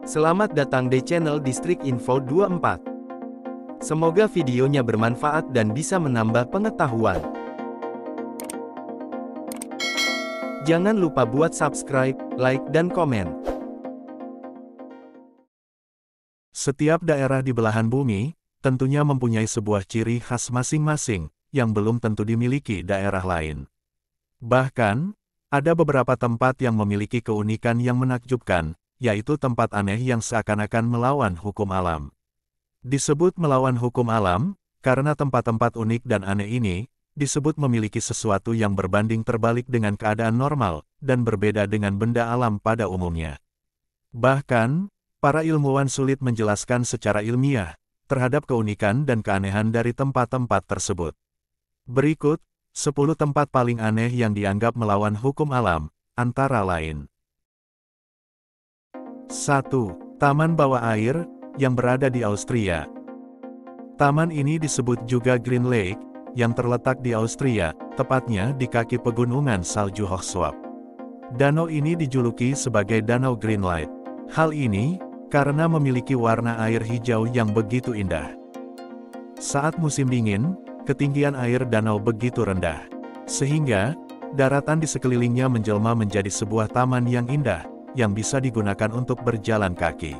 Selamat datang di channel Distrik Info 24. Semoga videonya bermanfaat dan bisa menambah pengetahuan. Jangan lupa buat subscribe, like, dan komen. Setiap daerah di belahan bumi, tentunya mempunyai sebuah ciri khas masing-masing, yang belum tentu dimiliki daerah lain. Bahkan, ada beberapa tempat yang memiliki keunikan yang menakjubkan, yaitu tempat aneh yang seakan-akan melawan hukum alam. Disebut melawan hukum alam, karena tempat-tempat unik dan aneh ini, disebut memiliki sesuatu yang berbanding terbalik dengan keadaan normal, dan berbeda dengan benda alam pada umumnya. Bahkan, para ilmuwan sulit menjelaskan secara ilmiah, terhadap keunikan dan keanehan dari tempat-tempat tersebut. Berikut, 10 tempat paling aneh yang dianggap melawan hukum alam, antara lain. 1. Taman Bawah Air, yang berada di Austria. Taman ini disebut juga Green Lake, yang terletak di Austria, tepatnya di kaki pegunungan salju Hochswab. Danau ini dijuluki sebagai Danau Greenlight. Hal ini, karena memiliki warna air hijau yang begitu indah. Saat musim dingin, ketinggian air danau begitu rendah, sehingga, daratan di sekelilingnya menjelma menjadi sebuah taman yang indah, yang bisa digunakan untuk berjalan kaki.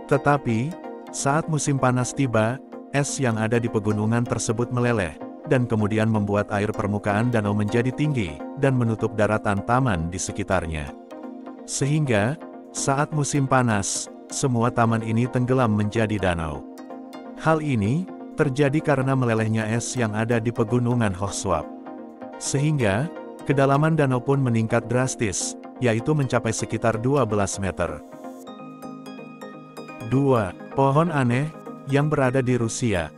Tetapi, saat musim panas tiba, es yang ada di pegunungan tersebut meleleh, dan kemudian membuat air permukaan danau menjadi tinggi, dan menutup daratan taman di sekitarnya. Sehingga, saat musim panas, semua taman ini tenggelam menjadi danau. Hal ini, terjadi karena melelehnya es yang ada di pegunungan Hochswab. Sehingga, kedalaman danau pun meningkat drastis, yaitu mencapai sekitar 12 meter. 2. Pohon aneh, yang berada di Rusia.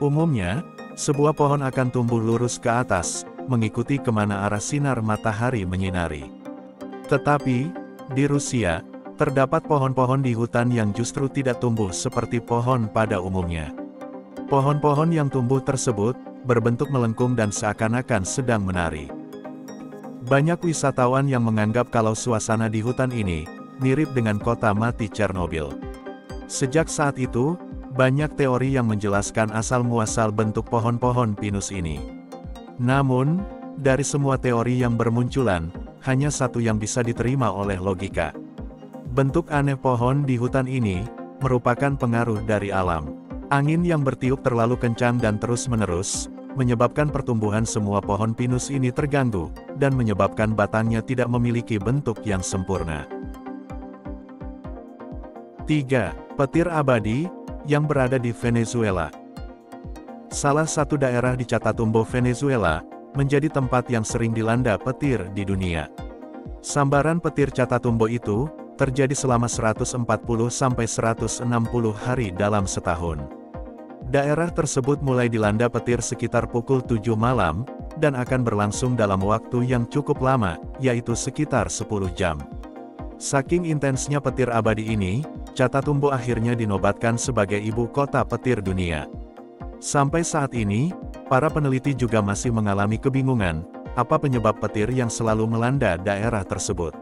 Umumnya, sebuah pohon akan tumbuh lurus ke atas, mengikuti kemana arah sinar matahari menyinari. Tetapi, di Rusia, terdapat pohon-pohon di hutan yang justru tidak tumbuh seperti pohon pada umumnya. Pohon-pohon yang tumbuh tersebut, berbentuk melengkung dan seakan-akan sedang menari. Banyak wisatawan yang menganggap kalau suasana di hutan ini, mirip dengan kota mati Chernobyl. Sejak saat itu, banyak teori yang menjelaskan asal-muasal bentuk pohon-pohon pinus ini. Namun, dari semua teori yang bermunculan, hanya satu yang bisa diterima oleh logika. Bentuk aneh pohon di hutan ini, merupakan pengaruh dari alam. Angin yang bertiup terlalu kencang dan terus-menerus, menyebabkan pertumbuhan semua pohon pinus ini terganggu, dan menyebabkan batangnya tidak memiliki bentuk yang sempurna. 3. Petir abadi, yang berada di Venezuela. Salah satu daerah di Catatumbo, Venezuela, menjadi tempat yang sering dilanda petir di dunia. Sambaran petir Catatumbo itu, terjadi selama 140-160 hari dalam setahun. Daerah tersebut mulai dilanda petir sekitar pukul 7 malam, dan akan berlangsung dalam waktu yang cukup lama, yaitu sekitar 10 jam. Saking intensnya petir abadi ini, Catatumbo akhirnya dinobatkan sebagai ibu kota petir dunia. Sampai saat ini, para peneliti juga masih mengalami kebingungan, apa penyebab petir yang selalu melanda daerah tersebut.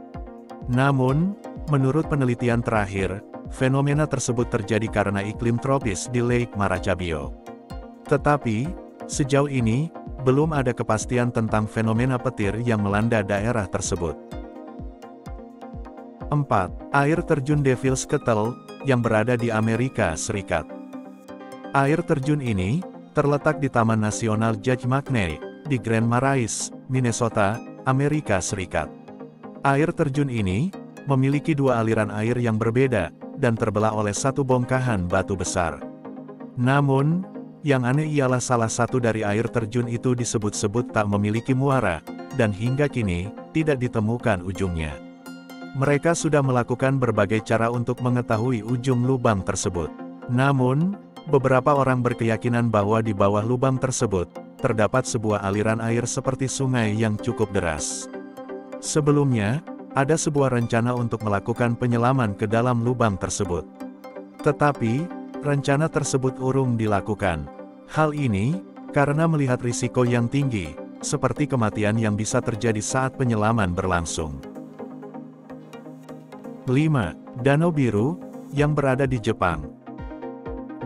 Namun, menurut penelitian terakhir, fenomena tersebut terjadi karena iklim tropis di Lake Maracaibo. Tetapi, sejauh ini, belum ada kepastian tentang fenomena petir yang melanda daerah tersebut. 4. Air terjun Devil's Kettle, yang berada di Amerika Serikat. Air terjun ini, terletak di Taman Nasional Judge McNay, di Grand Marais, Minnesota, Amerika Serikat. Air terjun ini, memiliki dua aliran air yang berbeda, dan terbelah oleh satu bongkahan batu besar. Namun, yang aneh ialah salah satu dari air terjun itu disebut-sebut tak memiliki muara, dan hingga kini, tidak ditemukan ujungnya. Mereka sudah melakukan berbagai cara untuk mengetahui ujung lubang tersebut. Namun, beberapa orang berkeyakinan bahwa di bawah lubang tersebut, terdapat sebuah aliran air seperti sungai yang cukup deras. Sebelumnya, ada sebuah rencana untuk melakukan penyelaman ke dalam lubang tersebut. Tetapi, rencana tersebut urung dilakukan. Hal ini, karena melihat risiko yang tinggi, seperti kematian yang bisa terjadi saat penyelaman berlangsung. 5. Danau Biru, yang berada di Jepang.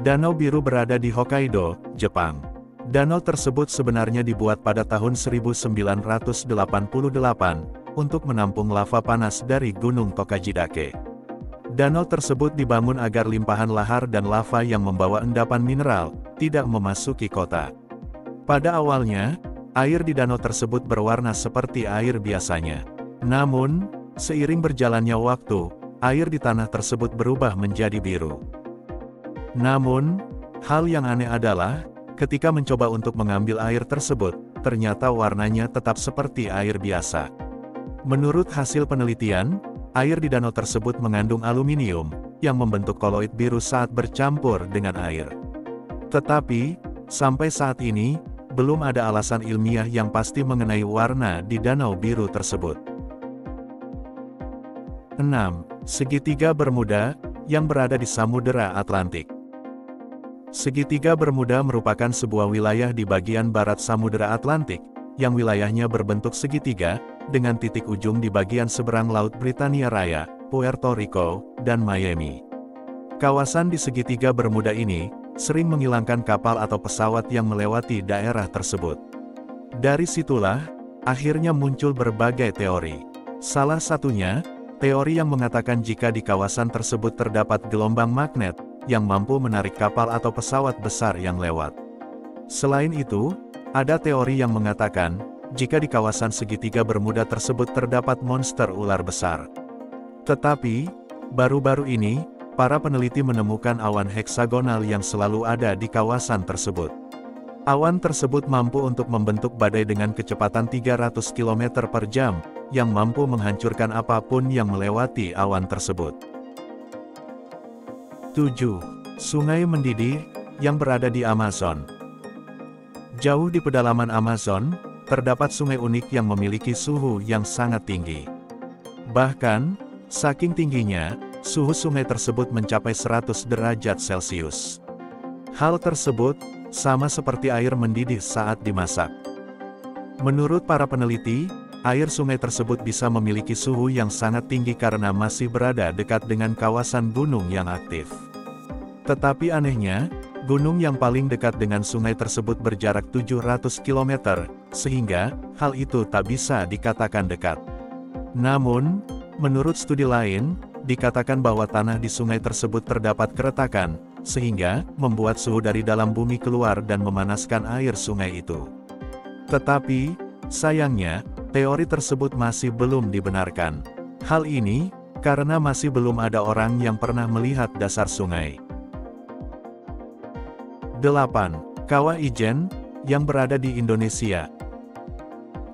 Danau Biru berada di Hokkaido, Jepang. Danau tersebut sebenarnya dibuat pada tahun 1988 untuk menampung lava panas dari Gunung Tokajidake. Danau tersebut dibangun agar limpahan lahar dan lava yang membawa endapan mineral tidak memasuki kota. Pada awalnya, air di danau tersebut berwarna seperti air biasanya. Namun, seiring berjalannya waktu, air di tanah tersebut berubah menjadi biru. Namun, hal yang aneh adalah, ketika mencoba untuk mengambil air tersebut, ternyata warnanya tetap seperti air biasa. Menurut hasil penelitian, air di danau tersebut mengandung aluminium, yang membentuk koloid biru saat bercampur dengan air. Tetapi, sampai saat ini, belum ada alasan ilmiah yang pasti mengenai warna di danau biru tersebut. 6. Segitiga Bermuda, yang berada di Samudera Atlantik. Segitiga Bermuda merupakan sebuah wilayah di bagian barat Samudera Atlantik, yang wilayahnya berbentuk segitiga, dengan titik ujung di bagian seberang Laut Britania Raya, Puerto Rico, dan Miami. Kawasan di segitiga Bermuda ini, sering menghilangkan kapal atau pesawat yang melewati daerah tersebut. Dari situlah, akhirnya muncul berbagai teori. Salah satunya, teori yang mengatakan jika di kawasan tersebut terdapat gelombang magnet, yang mampu menarik kapal atau pesawat besar yang lewat. Selain itu, ada teori yang mengatakan, jika di kawasan segitiga Bermuda tersebut terdapat monster ular besar. Tetapi, baru-baru ini, para peneliti menemukan awan heksagonal yang selalu ada di kawasan tersebut. Awan tersebut mampu untuk membentuk badai dengan kecepatan 300 km per jam, yang mampu menghancurkan apapun yang melewati awan tersebut. 7. Sungai Mendidih, yang berada di Amazon. Jauh di pedalaman Amazon, terdapat sungai unik yang memiliki suhu yang sangat tinggi. Bahkan, saking tingginya, suhu sungai tersebut mencapai 100 derajat Celcius. Hal tersebut, sama seperti air mendidih saat dimasak. Menurut para peneliti, air sungai tersebut bisa memiliki suhu yang sangat tinggi karena masih berada dekat dengan kawasan gunung yang aktif. Tetapi anehnya, gunung yang paling dekat dengan sungai tersebut berjarak 700 km, sehingga, hal itu tak bisa dikatakan dekat. Namun, menurut studi lain, dikatakan bahwa tanah di sungai tersebut terdapat keretakan, sehingga, membuat suhu dari dalam bumi keluar dan memanaskan air sungai itu. Tetapi, sayangnya, teori tersebut masih belum dibenarkan. Hal ini, karena masih belum ada orang yang pernah melihat dasar sungai. 8. Kawah Ijen, yang berada di Indonesia.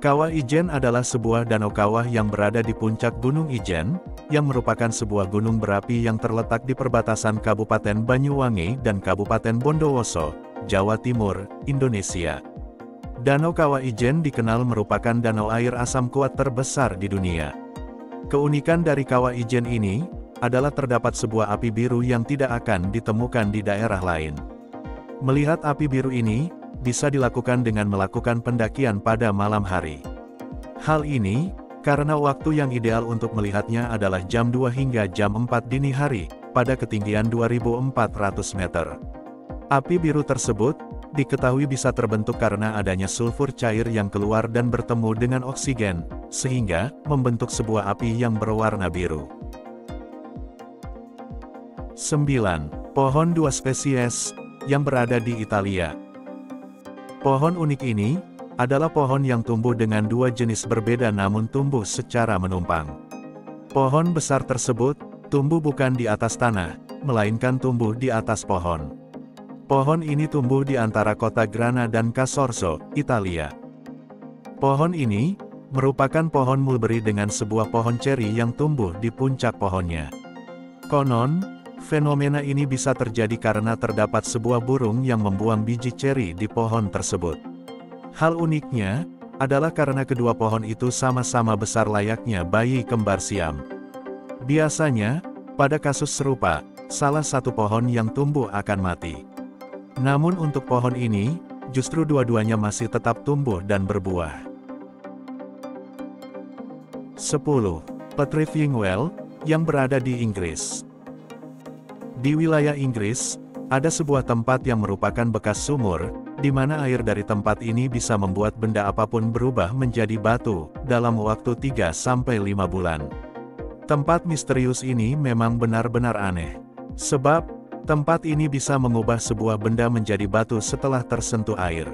Kawah Ijen adalah sebuah danau kawah yang berada di puncak Gunung Ijen, yang merupakan sebuah gunung berapi yang terletak di perbatasan Kabupaten Banyuwangi dan Kabupaten Bondowoso, Jawa Timur, Indonesia. Danau Kawah Ijen dikenal merupakan danau air asam kuat terbesar di dunia. Keunikan dari Kawah Ijen ini, adalah terdapat sebuah api biru yang tidak akan ditemukan di daerah lain. Melihat api biru ini, bisa dilakukan dengan melakukan pendakian pada malam hari. Hal ini, karena waktu yang ideal untuk melihatnya adalah jam 2 hingga jam 4 dini hari, pada ketinggian 2400 meter. Api biru tersebut, diketahui bisa terbentuk karena adanya sulfur cair yang keluar dan bertemu dengan oksigen, sehingga, membentuk sebuah api yang berwarna biru. 9. Pohon dua spesies, yang berada di Italia. Pohon unik ini, adalah pohon yang tumbuh dengan dua jenis berbeda namun tumbuh secara menumpang. Pohon besar tersebut, tumbuh bukan di atas tanah, melainkan tumbuh di atas pohon. Pohon ini tumbuh di antara kota Grana dan Casorso, Italia. Pohon ini, merupakan pohon mulberry dengan sebuah pohon ceri yang tumbuh di puncak pohonnya. Konon, fenomena ini bisa terjadi karena terdapat sebuah burung yang membuang biji ceri di pohon tersebut. Hal uniknya, adalah karena kedua pohon itu sama-sama besar layaknya bayi kembar siam. Biasanya, pada kasus serupa, salah satu pohon yang tumbuh akan mati. Namun untuk pohon ini, justru dua-duanya masih tetap tumbuh dan berbuah. 10. Petrifying Well, yang berada di Inggris. Di wilayah Inggris, ada sebuah tempat yang merupakan bekas sumur, di mana air dari tempat ini bisa membuat benda apapun berubah menjadi batu, dalam waktu 3-5 bulan. Tempat misterius ini memang benar-benar aneh. Sebab, tempat ini bisa mengubah sebuah benda menjadi batu setelah tersentuh air.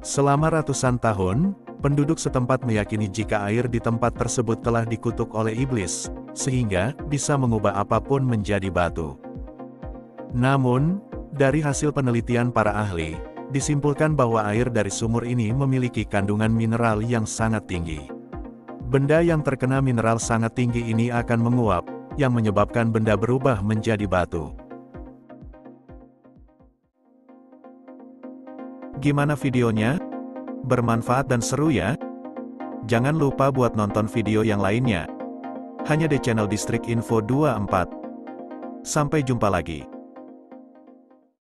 Selama ratusan tahun, penduduk setempat meyakini jika air di tempat tersebut telah dikutuk oleh iblis, sehingga bisa mengubah apapun menjadi batu. Namun, dari hasil penelitian para ahli, disimpulkan bahwa air dari sumur ini memiliki kandungan mineral yang sangat tinggi. Benda yang terkena mineral sangat tinggi ini akan menguap, yang menyebabkan benda berubah menjadi batu. Gimana videonya? Bermanfaat dan seru ya? Jangan lupa buat nonton video yang lainnya. Hanya di channel Distrik Info 24. Sampai jumpa lagi.